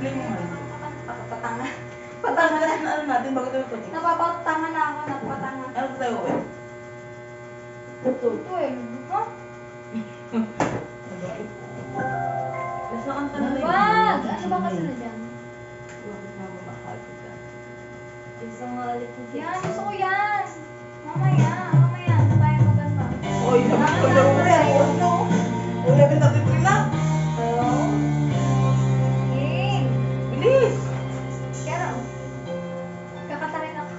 Play mo nga. Patanga. Patanga na ano natin bago tayo pati. Napapatanga na ako, napapatanga. Ano tayo uwi? Ito eh. Ha? Nasa kanta na rin. Wag! Ano ba kasi na dyan? Bakit nga ba makakapit ka? Isang alit ng Yan, gusto ko yan. Mamaya na tayo maganda. Oy, dapat ko daw uwi. Ang oras na oh. Uwi agad natin rin na. Hello? King! Bilis! Kaya kakata rin ako.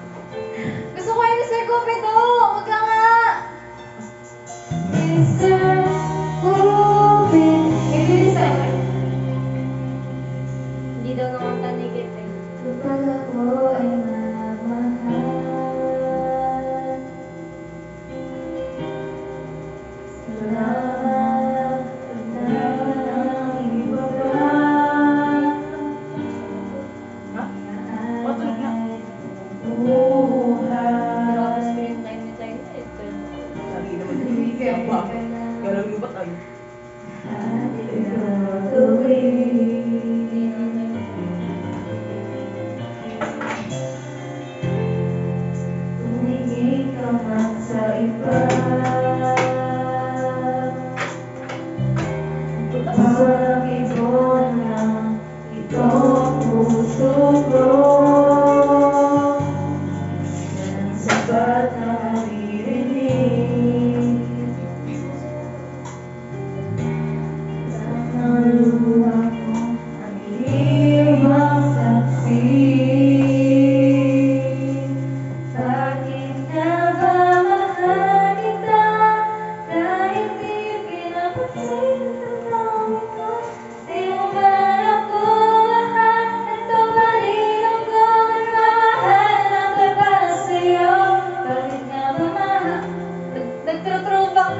Gusto ko yun ni Sir Cupido! Huwag ka nga! Mr. Cupid. Ibilis tayo. Hindi daw naman tanigit eh. Kapag ako ay mamahal, salamat ng iba ba? Ha? Patulog na. Grabe screen time ni China eh. Lagi naman yung kaya pa. Kaya lang lubat ay. Tumingin ka man sa iba, parang ibon na itong puso ko. Yan sapat na maririnig ang luha ko, ang iyong saksi. Bakit nga ba mahal kita kahit di pinapansin ang dami ko? Di mo man ako mahal, ito pa rin ang pagmamahal na para sa'yo. Bakit nga ba mahal? Nagtro-throwback.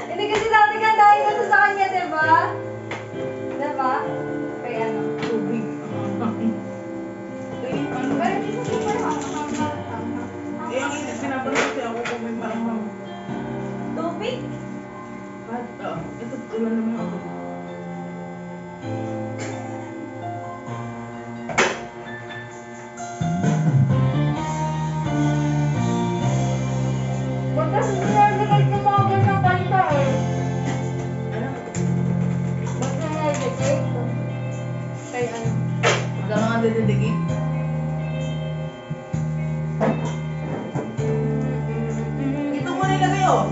Hindi kasi dati kantahin ko to sa kanya, diba? Diba? Kaya ano? Tubig. Ay, ano? Pero hindi ko super Eh, ang init pinapalit kasi ako kung may maramang. tubig? Kahit, ito ulan naman ako. Batas nilalagay ko mga ganyang kanta eh. Ano? Ba't nilalagay ko? Kay ano? Wala nga dededicate. Ito mo nilagay oh.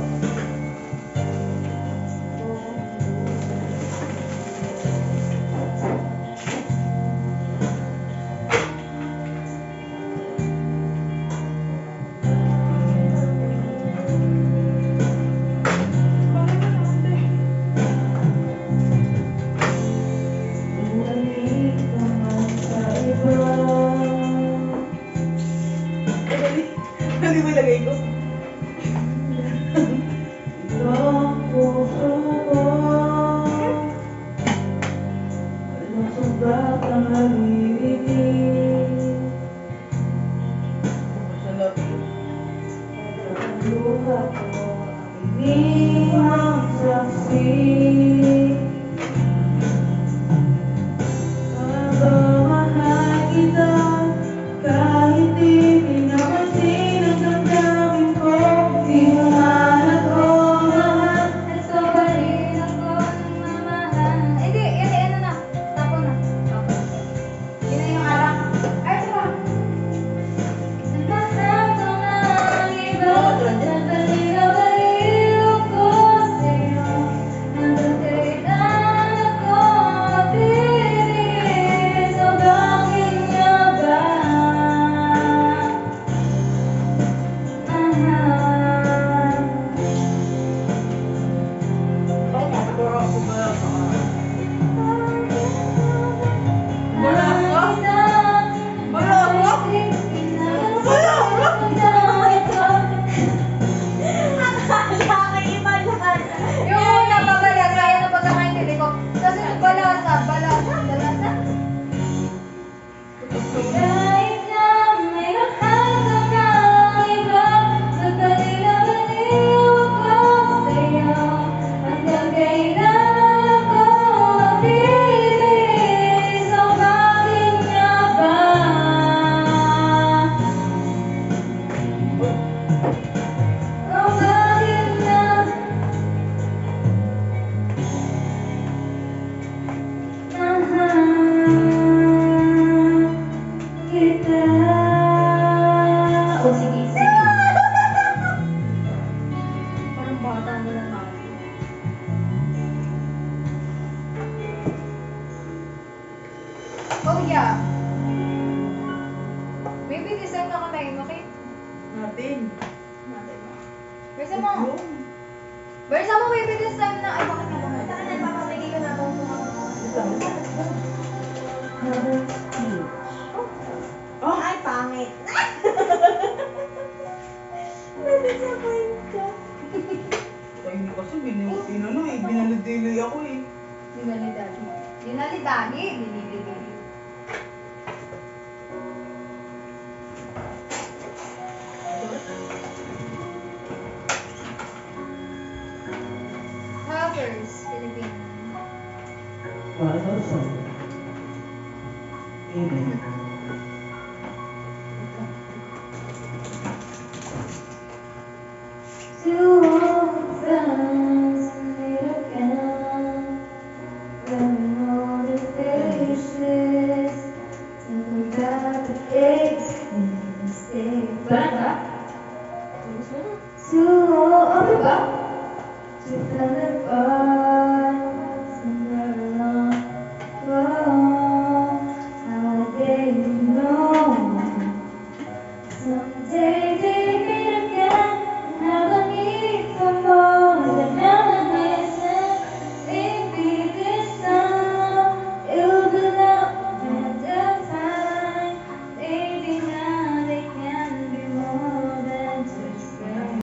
Bumalik ka man sa iba. Hindi mo ilagay ko. Ito ang puso ko. Walang sugat ang naririnig. Sa lobby. Ang luha ko, ang iniwang saksi. Mahal kita kahit di pinapansin ang damdamin ko. Di mo man ako mahal, ito pa rin ako nagmamahal. Hindi, ano na, tapo na. Yun na yung arang. Ay, ito ba? Mahal ko na ang iba, baliw ko sa'yo. Nagkailan ako matitigil, so bakit nga ba mahal? Siguro ako ba sa Wala ka? Wala ka? Wala ka? Yung una pabalasa, yan ang pagkakaintindi ko. Kasi balasa. Kahit na may mahal ka ng iba, Versa mo. Versa mo, baby, this time na. Ay, bakit nga naman? Saan na, papamigay ko na akong Oh, Ay, pangit. Na-disappoint ka. ay, hindi kasi binalidili ako eh. Dinalidagi. Dinalidagi. Dinilidigi. Covers, Filipino. Para sa Amen. To all the friends who meet again, when we know their faces, think about the days and mistakes. Barangka? To all of the to fell apart.